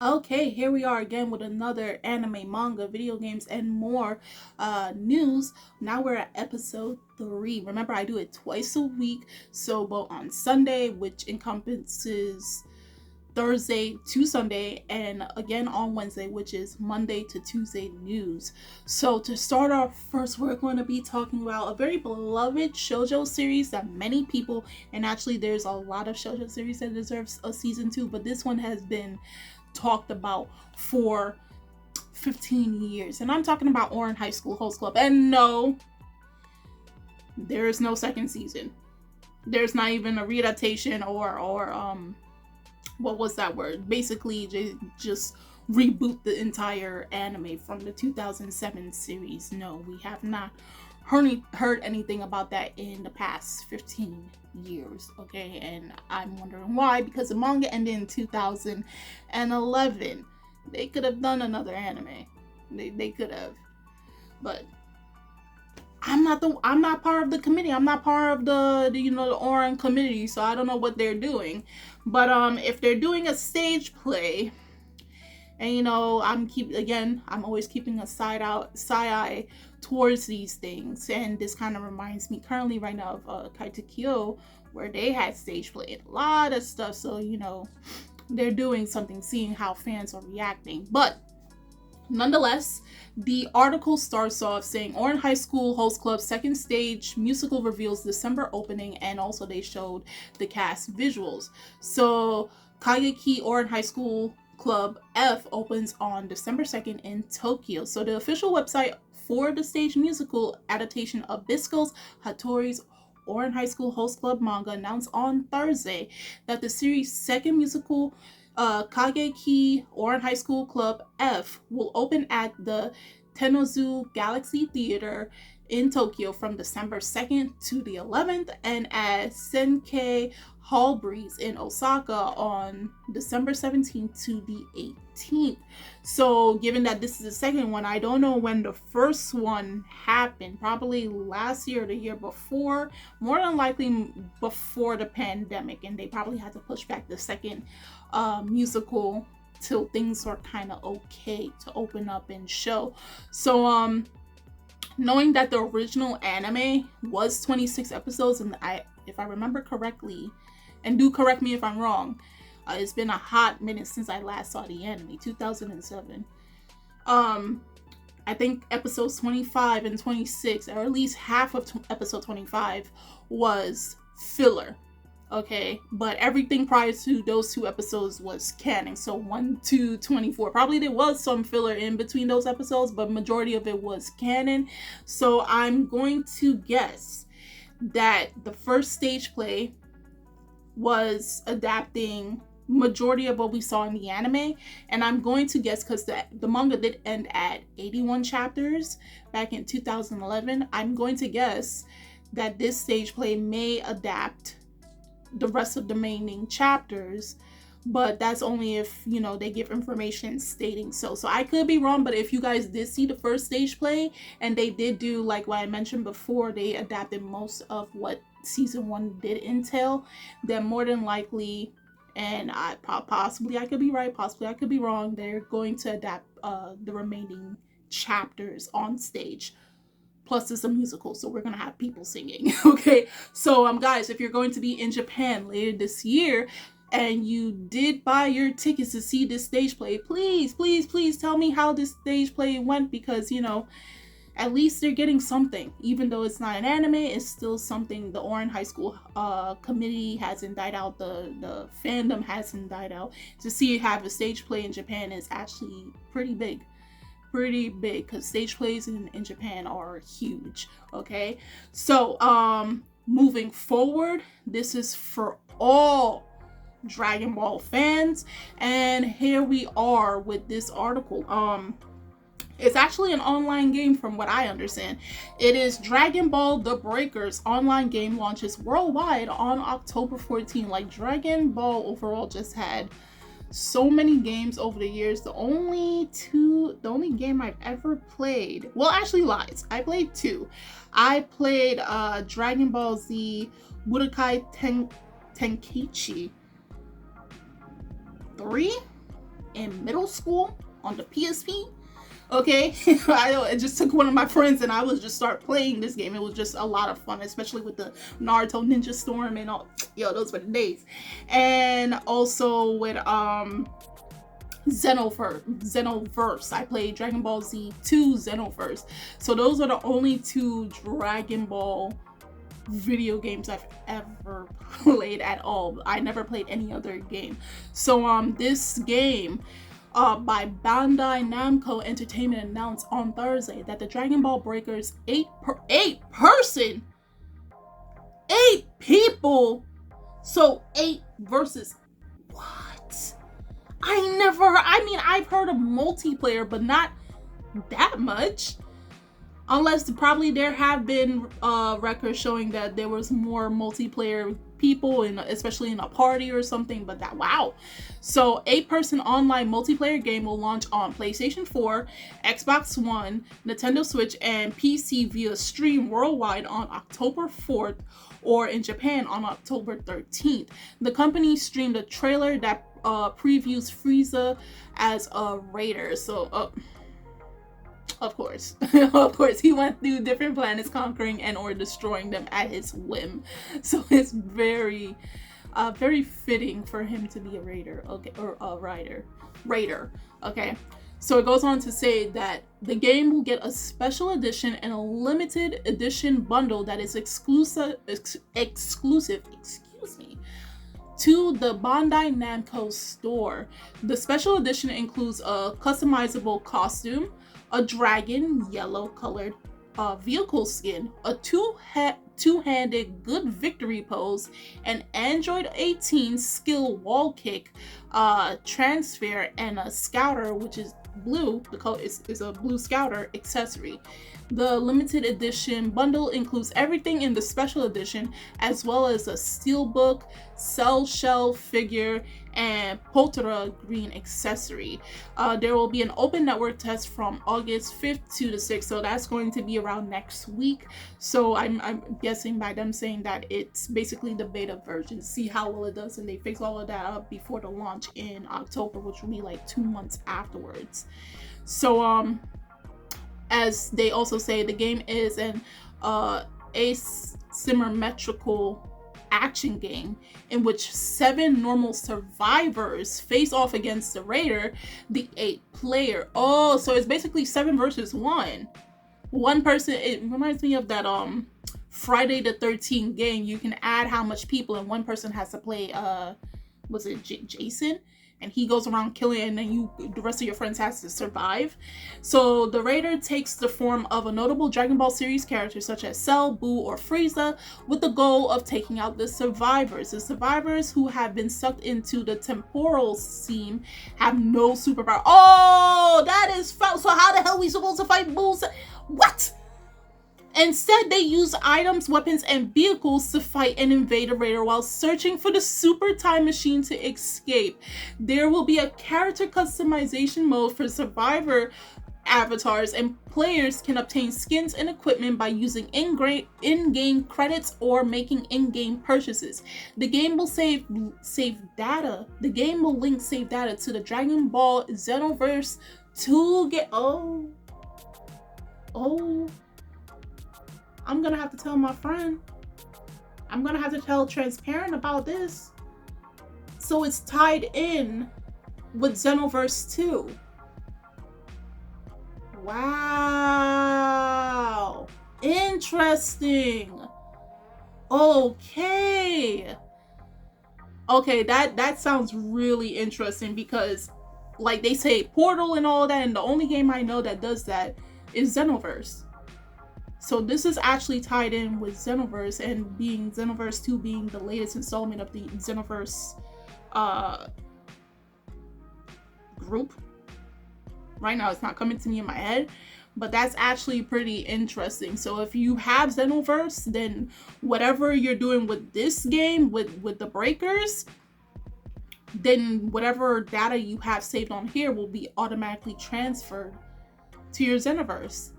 Okay, here we are again with another anime, manga, video games, and more news. Now we're at episode 3. Remember, I do it twice a week. So, both on Sunday, which encompasses Thursday to Sunday, and again on Wednesday, which is Monday to Tuesday news. So, to start off first, we're going to be talking about a very beloved shoujo series that many people, and actually, there's a lot of shoujo series that deserves a season 2, but this one has been talked about for 15 years. And I'm talking about Ouran High School Host Club. And no, there is no second season. There's not even a readaptation or what was that word? Basically just reboot the entire anime from the 2007 series. No, we have not heard anything about that in the past 15 years, okay? And I'm wondering why, because the manga ended in 2011. They could have done another anime. They could have. But I'm not part of the committee. I'm not part of the the Ouran committee, so I don't know what they're doing. But if they're doing a stage play, and I'm always keeping a side eye towards these things, and this kind of reminds me currently right now of Kaitakyo, where they had stage play and a lot of stuff. So they're doing something, seeing how fans are reacting. But nonetheless, the article starts off saying Ouran High School Host Club second stage musical reveals December opening, and also they showed the cast visuals. So Kageki Ouran High School Club F opens on December 2nd in Tokyo. So the official website for the stage musical adaptation of Bisco's Hattori's Ouran High School Host Club manga announced on Thursday that the series' second musical, Kageki Ouran High School Club F, will open at the Tennozu Galaxy Theater in Tokyo from December 2nd to the 11th, and at Senkei Hall Breeze in Osaka on December 17th to the 18th. So given that this is the second one, I don't know when the first one happened. Probably last year or the year before. More than likely before the pandemic, and they probably had to push back the second musical till things were kind of okay to open up and show. So knowing that the original anime was 26 episodes, and if I remember correctly, and do correct me if I'm wrong, it's been a hot minute since I last saw the anime, 2007. I think episodes 25 and 26, or at least half of episode 25, was filler. Okay, but everything prior to those 2 episodes was canon. So 1 to 24, probably there was some filler in between those episodes, but majority of it was canon. So I'm going to guess that the first stage play was adapting majority of what we saw in the anime, and I'm going to guess, because the manga did end at 81 chapters back in 2011, I'm going to guess that this stage play may adapt the rest of the remaining chapters, but that's only if they give information stating so. I could be wrong, but if you guys did see the first stage play and they did do like what I mentioned before, they adapted most of what season 1 did entail, then more than likely, and I could be right, possibly I could be wrong, they're going to adapt the remaining chapters on stage. Plus it's a musical, so we're gonna have people singing. Okay, so guys, if you're going to be in Japan later this year and you did buy your tickets to see this stage play, please tell me how this stage play went, because at least they're getting something. Even though it's not an anime, it's still something. The Ouran High School committee hasn't died out, the fandom hasn't died out. To see have a stage play in Japan is actually pretty big, because stage plays in Japan are huge. Okay, so moving forward, this is for all Dragon Ball fans, and here we are with this article. It's actually an online game from what I understand. It is Dragon Ball The Breakers online game launches worldwide on October 14. Like, Dragon Ball overall just had so many games over the years. The only game I've ever played, well, actually lies, I played 2. I played Dragon Ball Z Budokai Tenkaichi 3 in middle school on the PSP. Okay, I just took one of my friends and I was just start playing this game. It was just a lot of fun, especially with the Naruto Ninja Storm and all. Yo, those were the days. And also with Xenoverse. I played Dragon Ball Z 2 Xenoverse. So those are the only 2 Dragon Ball video games I've ever played at all. I never played any other game. So this game by Bandai Namco Entertainment announced on Thursday that the Dragon Ball Breakers 8 people, so 8 versus what? I've heard of multiplayer, but not that much. Unless probably there have been records showing that there was more multiplayer people, especially in a party or something, but that, wow. So 8-person online multiplayer game will launch on PlayStation 4, Xbox One, Nintendo Switch, and PC via stream worldwide on October 4th or in Japan on October 13th. The company streamed a trailer that previews Frieza as a raider. So of course, he went through different planets, conquering and or destroying them at his whim. So it's very fitting for him to be a raider, okay, or a raider, okay. So it goes on to say that the game will get a special edition and a limited edition bundle that is exclusive, to the Bandai Namco store. The special edition includes a customizable costume, a dragon yellow colored vehicle skin, a two-handed good victory pose, an Android 18 skill wall kick transfer, and a scouter, which is blue. The color is a blue scouter accessory. The limited edition bundle includes everything in the special edition, as well as a steelbook, cell shell figure, and Potara green accessory. There will be an open network test from August 5th to the 6th, so that's going to be around next week. So I'm guessing by them saying that it's basically the beta version. See how well it does, and they fix all of that up before the launch in October, which will be like 2 months afterwards. So as they also say, the game is an asymmetrical action game in which 7 normal survivors face off against the raider, the 8-player. Oh, so it's basically 7 versus 1. One person. It reminds me of that Friday the 13th game. You can add how much people, and one person has to play was it Jason? And he goes around killing, and then the rest of your friends has to survive. So the raider takes the form of a notable Dragon Ball series character such as Cell, Boo, or Frieza, with the goal of taking out the survivors. The survivors who have been sucked into the temporal seam have no superpower. Oh, that is foul. So how the hell are we supposed to fight Boo? What? Instead, they use items, weapons, and vehicles to fight and invade a raider while searching for the super time machine to escape. There will be a character customization mode for survivor avatars, and players can obtain skins and equipment by using in-game credits or making in-game purchases. The game will save data. The game will link save data to the Dragon Ball Xenoverse 2 game. Oh. I'm gonna have to tell my friend. I'm gonna have to tell Transparent about this. So it's tied in with Xenoverse 2. Wow. Interesting. Okay, that sounds really interesting, because like they say Portal and all that, and the only game I know that does that is Xenoverse. So this is actually tied in with Xenoverse, and being Xenoverse 2 being the latest installment of the Xenoverse group. Right now it's not coming to me in my head, but that's actually pretty interesting. So if you have Xenoverse, then whatever you're doing with this game, with the Breakers, then whatever data you have saved on here will be automatically transferred to your Xenoverse.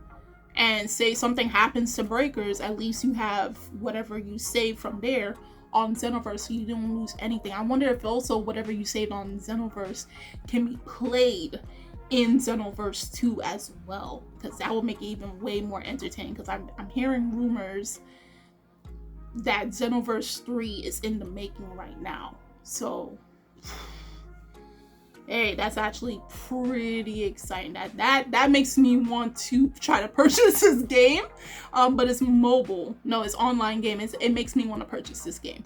And say something happens to Breakers, at least you have whatever you save from there on Xenoverse so you don't lose anything. I wonder if also whatever you saved on Xenoverse can be played in Xenoverse 2 as well, because that would make it even way more entertaining, because I'm hearing rumors that Xenoverse 3 is in the making right now. So hey, that's actually pretty exciting. That makes me want to try to purchase this game. But it's mobile. No, it's online game. It makes me want to purchase this game.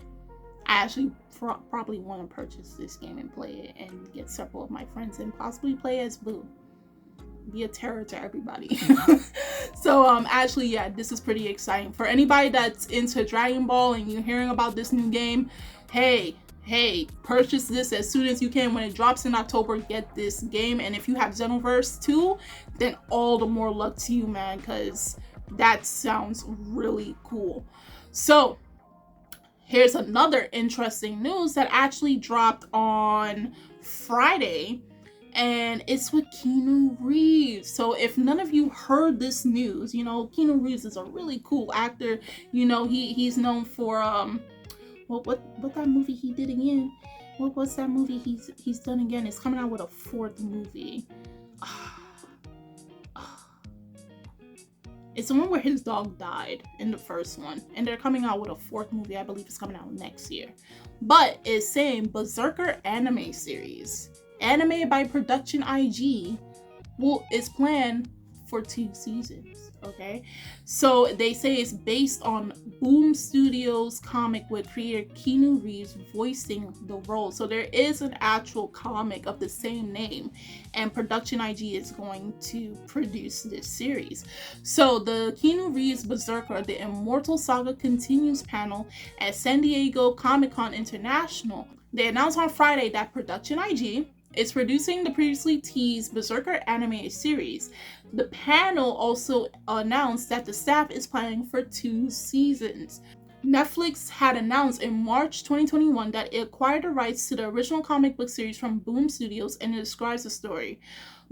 I actually probably want to purchase this game and play it and get several of my friends and possibly play as Boo. Be a terror to everybody. So actually, yeah, this is pretty exciting. For anybody that's into Dragon Ball and you're hearing about this new game, hey, purchase this as soon as you can. When it drops in October, get this game. And if you have Xenoverse 2, then all the more luck to you, man, because that sounds really cool. So here's another interesting news that actually dropped on Friday, and it's with Keanu Reeves. So if none of you heard this news, you know, Keanu Reeves is a really cool actor. You know, he's known for what that movie he did again? What's that movie he's done again? It's coming out with a 4th movie. It's the one where his dog died in the first one, and they're coming out with a 4th movie. I believe it's coming out next year. But it's saying BRZRKR anime series, animated by Production IG, is planned for 2 seasons. Okay, so they say it's based on Boom Studios comic with creator Keanu Reeves voicing the role. So there is an actual comic of the same name, and Production IG is going to produce this series. So the Keanu Reeves BRZRKR, the Immortal Saga continues panel at San Diego Comic-Con International. They announced on Friday that Production IG is producing the previously teased BRZRKR animated series. The panel also announced that the staff is planning for 2 seasons. Netflix had announced in March 2021 that it acquired the rights to the original comic book series from Boom Studios, and it describes the story.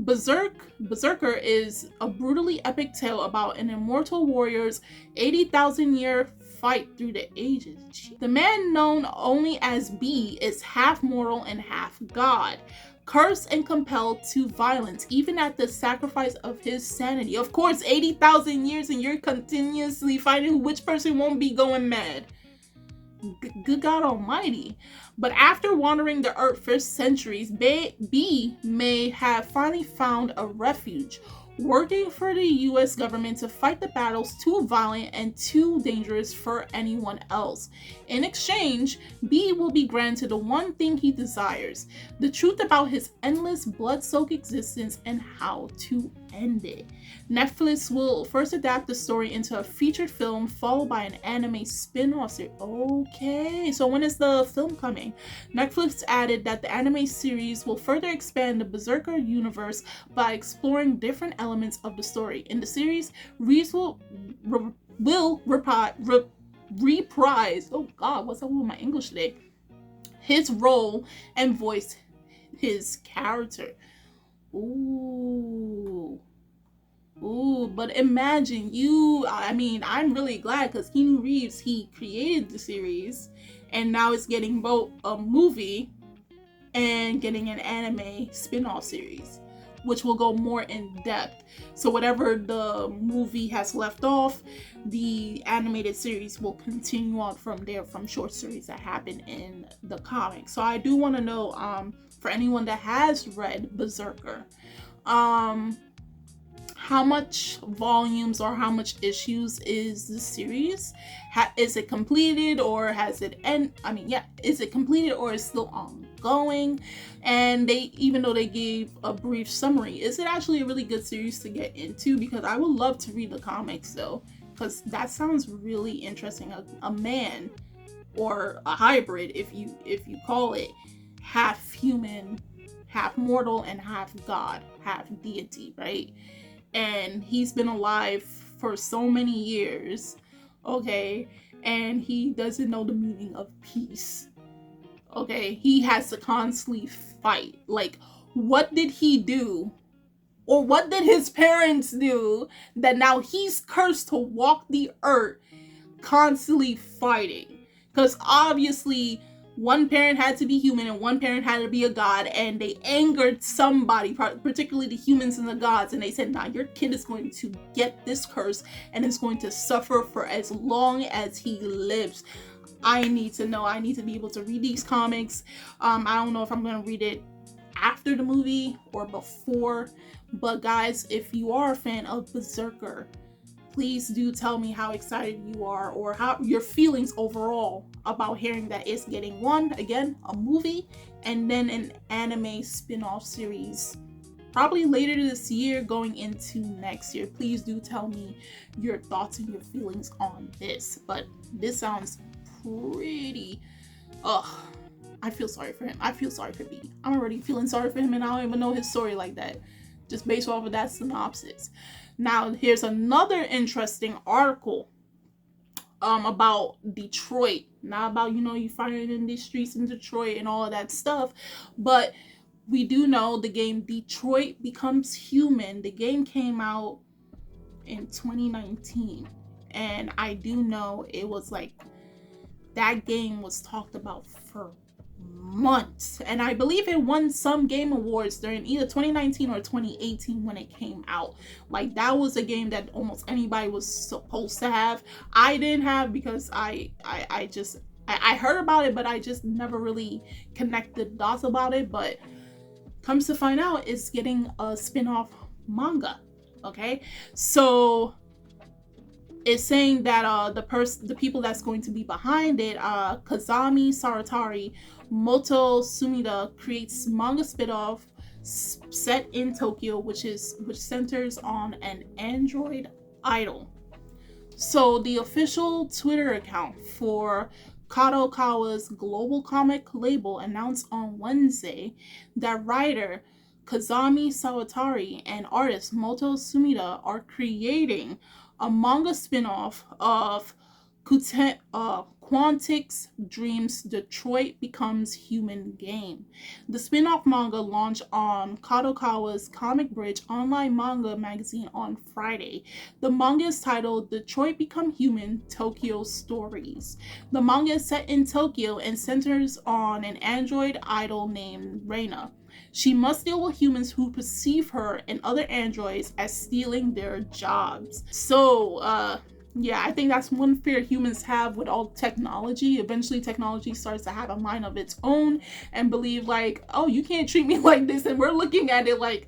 BRZRKR is a brutally epic tale about an immortal warrior's 80,000-year fight through the ages. The man known only as B is half mortal and half god, cursed and compelled to violence, even at the sacrifice of his sanity. Of course, 80,000 years and you're continuously fighting, which person won't be going mad? Good God Almighty. But after wandering the earth for centuries, B may have finally found a refuge, working for the US government to fight the battles too violent and too dangerous for anyone else. In exchange, B will be granted the one thing he desires: the truth about his endless blood-soaked existence and how to end it. Netflix will first adapt the story into a featured film, followed by an anime spin-off series. Okay, so when is the film coming? Netflix added that the anime series will further expand the BRZRKR universe by exploring different elements of the story. In the series, Reeves will reprise, oh God, what's up with my English today? His role and voice his character. Ooh, but imagine I'm really glad, because Keanu Reeves, he created the series, and now it's getting both a movie and getting an anime spin-off series, which will go more in depth. So whatever the movie has left off, the animated series will continue on from there, from short stories that happen in the comics. So I do want to know, for anyone that has read BRZRKR, how much volumes or how much issues is the series? Is it completed, or has it is it completed or is still ongoing? And even though they gave a brief summary, is it actually a really good series to get into? Because I would love to read the comics though, because that sounds really interesting. A man, or a hybrid, if you call it, half human, half mortal, and half god, half deity, right? And he's been alive for so many years, okay, and he doesn't know the meaning of peace, okay? He has to constantly fight. Like, what did he do, or what did his parents do, that now he's cursed to walk the earth constantly fighting? Because obviously one parent had to be human and one parent had to be a god, and they angered somebody, particularly the humans and the gods, and they said, nah, your kid is going to get this curse and is going to suffer for as long as he lives. I need to know. I need to be able to read these comics. I don't know if I'm going to read it after the movie or before, but guys, if you are a fan of BRZRKR, please do tell me how excited you are, or how your feelings overall about hearing that it's getting a movie, and then an anime spin-off series probably later this year going into next year. Please do tell me your thoughts and your feelings on this. But this sounds pretty, I feel sorry for him. I feel sorry for B. I'm already feeling sorry for him, and I don't even know his story like that, just based off of that synopsis. Now, here's another interesting article about Detroit. Not about, you find it in these streets in Detroit and all of that stuff, but we do know the game Detroit Becomes Human. The game came out in 2019, and I do know it was like, that game was talked about for months, and I believe it won some game awards during either 2019 or 2018 when it came out. Like, that was a game that almost anybody was supposed to have. I didn't have, because I heard about it, but I just never really connected dots about it. But comes to find out, it's getting a spin-off manga. Okay, so it's saying that the people that's going to be behind it, Kazami Saratari, Moto Sumida, creates manga spin-off set in Tokyo, which centers on an android idol. So the official Twitter account for Kadokawa's global comic label announced on Wednesday that writer Kazami Sawatari and artist Moto Sumida are creating a manga spin-off of Quantic's Dreams Detroit Becomes Human game. The spin-off manga launched on Kadokawa's Comic Bridge online manga magazine on Friday. The manga is titled Detroit Become Human Tokyo Stories. The manga is set in Tokyo and centers on an android idol named Reina. She must deal with humans who perceive her and other androids as stealing their jobs. So, yeah, I think that's one fear humans have with all technology. Eventually, technology starts to have a mind of its own and believe like, oh, you can't treat me like this. And we're looking at it like,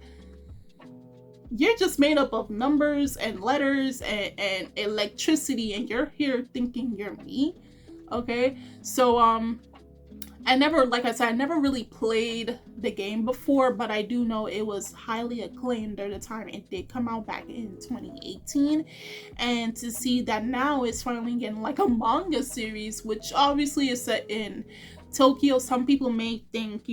you're just made up of numbers and letters and electricity, and you're here thinking you're me. Okay, so, I never really played the game before, but I do know it was highly acclaimed at the time. It did come out back in 2018, and to see that now it's finally getting like a manga series, which obviously is set in Tokyo. Some people may think,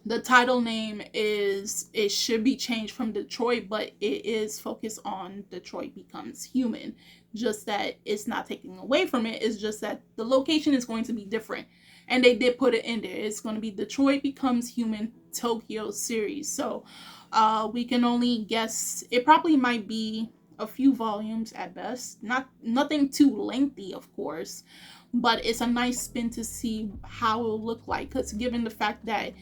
the title name it should be changed from Detroit, but it is focused on Detroit Becomes Human. Just that it's not taking away from it. It's just that the location is going to be different. And they did put it in there. It's going to be Detroit Becomes Human Tokyo series. So we can only guess. It probably might be a few volumes at best. Nothing too lengthy, of course. But it's a nice spin to see how it will look like. Because given the fact that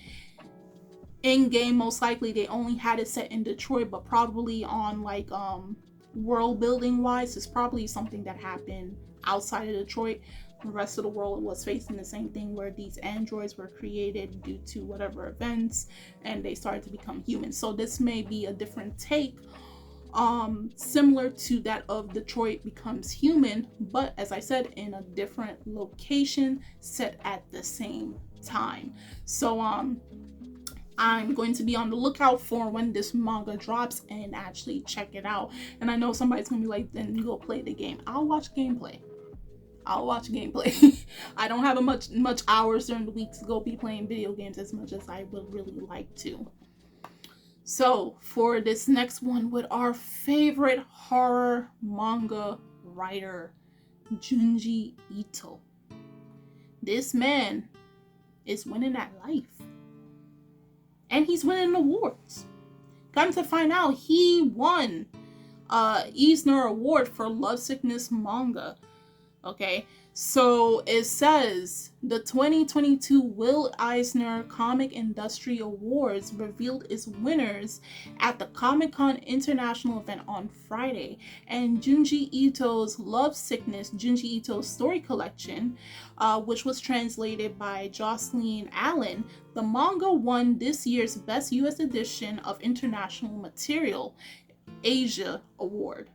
in game, most likely they only had it set in Detroit, but probably on like world building wise, it's probably something that happened outside of Detroit. The rest of the world was facing the same thing, where these androids were created due to whatever events and they started to become human. So this may be a different take, similar to that of Detroit Becomes Human, but as I said, in a different location set at the same time. So I'm going to be on the lookout for when this manga drops and actually check it out. And I know somebody's going to be like, then you go play the game. I'll watch gameplay. I don't have much hours during the week to go be playing video games as much as I would really like to. So for this next one, with our favorite horror manga writer, Junji Ito. This man is winning at life. And he's winning awards. Come to find out, he won Eisner Award for Lovesickness manga. Okay, so it says the 2022 Will Eisner Comic Industry Awards revealed its winners at the Comic-Con International event on Friday, and Junji Ito's Love Sickness, Junji Ito's story collection, which was translated by Jocelyn Allen, the manga won this year's Best U.S. Edition of International Material Asia Award.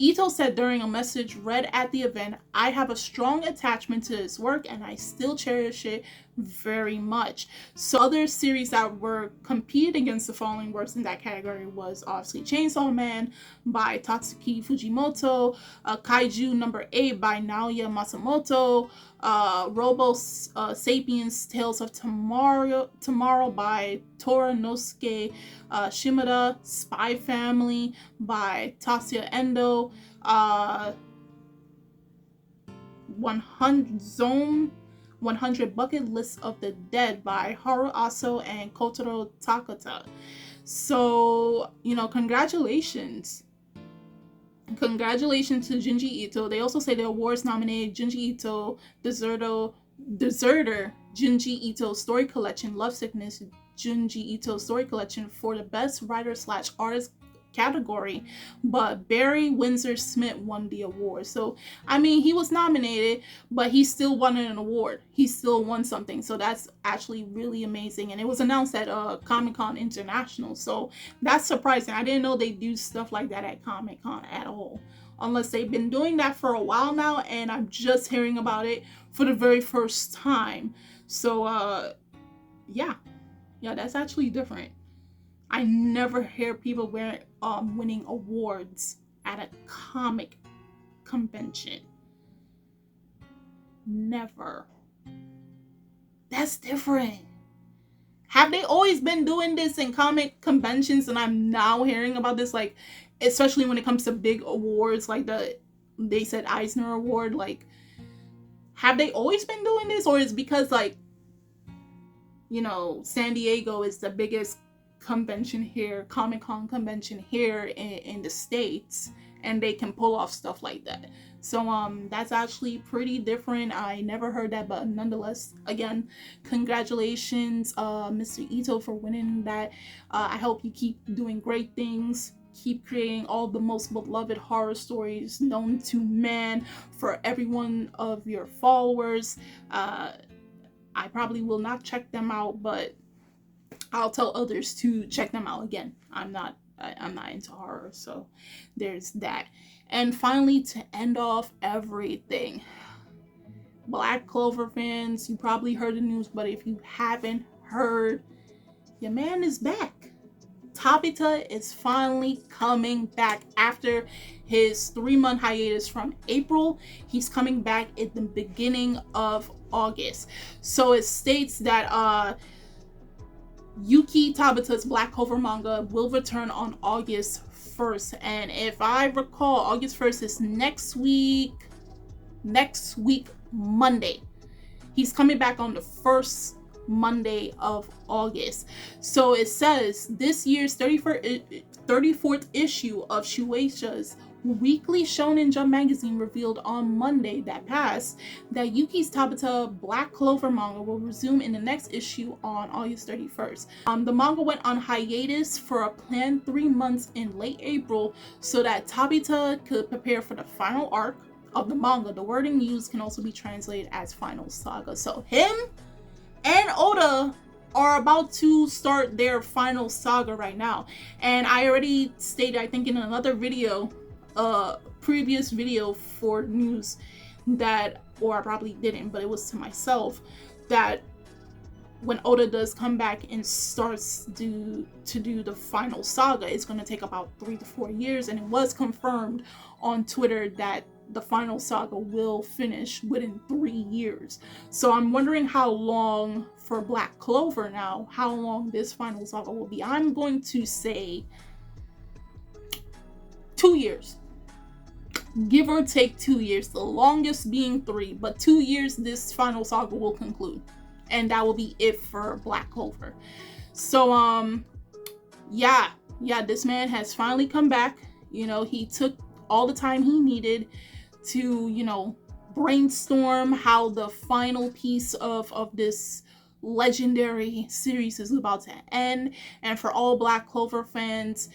Ito said during a message read at the event, "I have a strong attachment to this work and I still cherish it very much." So other series that were competed against the following works in that category was obviously Chainsaw Man by Tatsuki Fujimoto, Kaiju number 8 by Naoya Matsumoto, Robo Sapiens Tales of Tomorrow by Toranosuke Shimada, Spy Family by Tatsuya Endo, 100 Bucket List of the Dead by Haru Aso and Kotaro Takata. So, congratulations. Congratulations to Junji Ito. They also say the awards nominated Junji Ito, Deserter, Junji Ito Story Collection, Love Sickness, Junji Ito Story Collection for the Best Writer/Artist category, but Barry Windsor Smith won the award. So, he was nominated, but he still won an award. He still won something. So that's actually really amazing. And it was announced at Comic-Con International. So that's surprising. I didn't know they do stuff like that at Comic-Con at all. Unless they've been doing that for a while now, and I'm just hearing about it for the very first time. So, yeah, that's actually different. I never hear people winning awards at a comic convention. Never. That's different. Have they always been doing this in comic conventions and I'm now hearing about this, like, especially when it comes to big awards like they said Eisner Award, like, have they always been doing this, or is it because, like, San Diego is the biggest convention here, Comic-Con convention here in the States, and they can pull off stuff like that? So that's actually pretty different. I never heard that, but nonetheless, again, congratulations, Mr. Ito, for winning that. I hope you keep doing great things. Keep creating all the most beloved horror stories known to man for every one of your followers. I probably will not check them out, but I'll tell others to check them out. Again, I'm not into horror, so there's that. And finally, to end off everything, Black Clover fans, you probably heard the news, but if you haven't heard, your man is back. Tabata is finally coming back after his 3-month hiatus from April. He's coming back at the beginning of August. So it states that Yuki Tabata's Black Clover manga will return on August 1st. And if I recall, August 1st is next week, Monday. He's coming back on the first Monday of August. So it says this year's 34th issue of Shueisha's Weekly Shonen Jump magazine revealed on Monday that passed that Yuki's Tabata Black Clover manga will resume in the next issue on August 31st. The manga went on hiatus for a planned 3 months in late April so that Tabata could prepare for the final arc of the manga. The wording used can also be translated as final saga. So him and Oda are about to start their final saga right now. And I already stated, I think in another video, previous video for news, that, or I probably didn't, but it was to myself, that when Oda does come back and starts to do the final saga, it's going to take about 3 to 4 years. And it was confirmed on Twitter that the final saga will finish within 3 years. So I'm wondering how long for Black Clover now, how long this final saga will be. I'm going to say 2 years. Give or take 2 years, the longest being 3, but 2 years this final saga will conclude. And that will be it for Black Clover. So, yeah, this man has finally come back. He took all the time he needed to, brainstorm how the final piece of this legendary series is about to end. And for all Black Clover fans,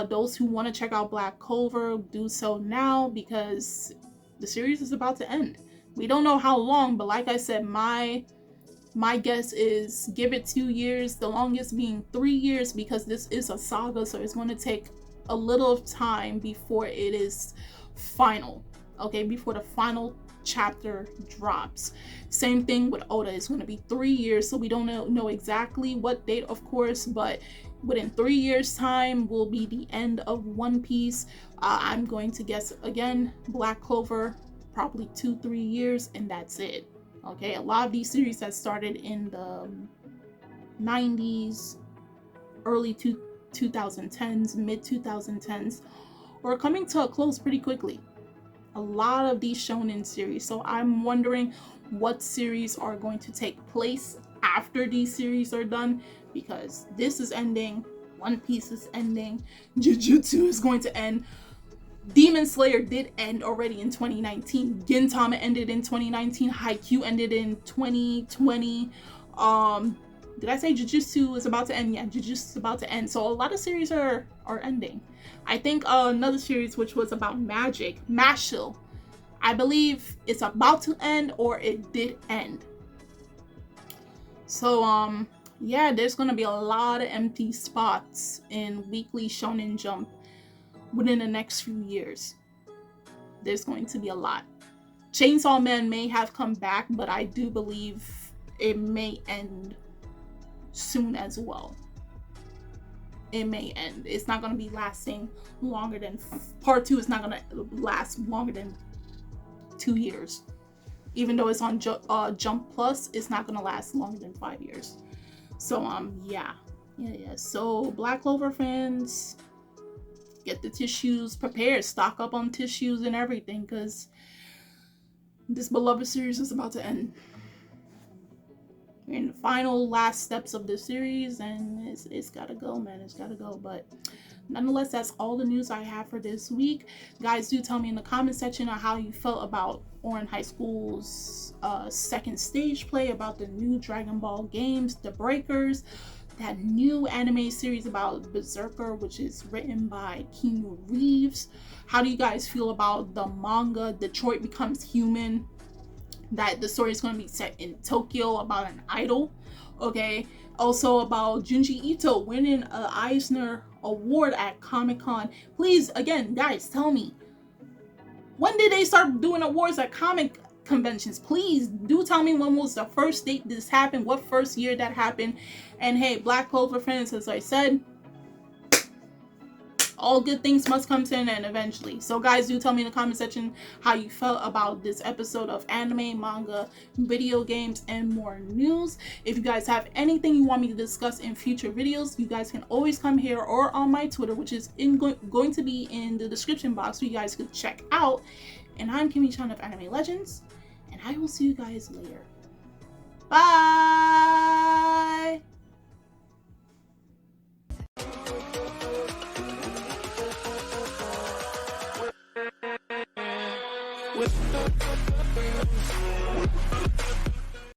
those who want to check out Black Clover, do so now, because the series is about to end. We don't know how long, but like I said, my guess is give it 2 years, the longest being 3 years, because this is a saga, so it's going to take a little time before it is final, okay, before the final chapter drops. Same thing with Oda. It's going to be 3 years, so we don't know exactly what date, of course, but within 3 years time will be the end of One Piece. I'm going to guess again, Black Clover, probably 2-3 years, and that's it. Okay, a lot of these series that started in the 90s, early 2010s, mid 2010s, were coming to a close pretty quickly. A lot of these shonen series. So I'm wondering what series are going to take place after these series are done, because this is ending, One Piece is ending, Jujutsu is going to end. Demon Slayer did end already in 2019. Gintama ended in 2019. Haikyuu ended in 2020. Did I say Jujutsu is about to end? Yeah, Jujutsu is about to end. So a lot of series are ending. I think another series which was about magic, Mashle, I believe it's about to end or it did end. So yeah, there's gonna be a lot of empty spots in Weekly Shonen Jump within the next few years. There's going to be a lot. Chainsaw Man may have come back, but I do believe it may end soon as well. It may end. It's not going to be lasting longer than part 2 is not going to last longer than 2 years. Even though it's on Jump Plus, it's not going to last longer than 5 years. So yeah. So Black Clover fans, get the tissues prepared, stock up on tissues and everything, because this beloved series is about to end. We're in the final last steps of the series, and it's gotta go, man. It's gotta go. But nonetheless, that's all the news I have for this week. Guys, do tell me in the comment section on how you felt about Ouran High School's second stage play, about the new Dragon Ball games, The Breakers, that new anime series about BRZRKR, which is written by Keanu Reeves. How do you guys feel about the manga Detroit Becomes Human, that the story is going to be set in Tokyo about an idol? Okay, also about Junji Ito winning an Eisner award at Comic-Con. Please, again, guys, tell me, when did they start doing awards at comic conventions? Please do tell me when was the first date this happened, what first year that happened. And hey, Black Clover fans, as I said, all good things must come to an end eventually. So guys, do tell me in the comment section how you felt about this episode of anime, manga, video games, and more news. If you guys have anything you want me to discuss in future videos, you guys can always come here or on my Twitter, which is going to be in the description box, so you guys could check out. And I'm Kimmy Chan of Anime Legends, and I will see you guys later. Bye!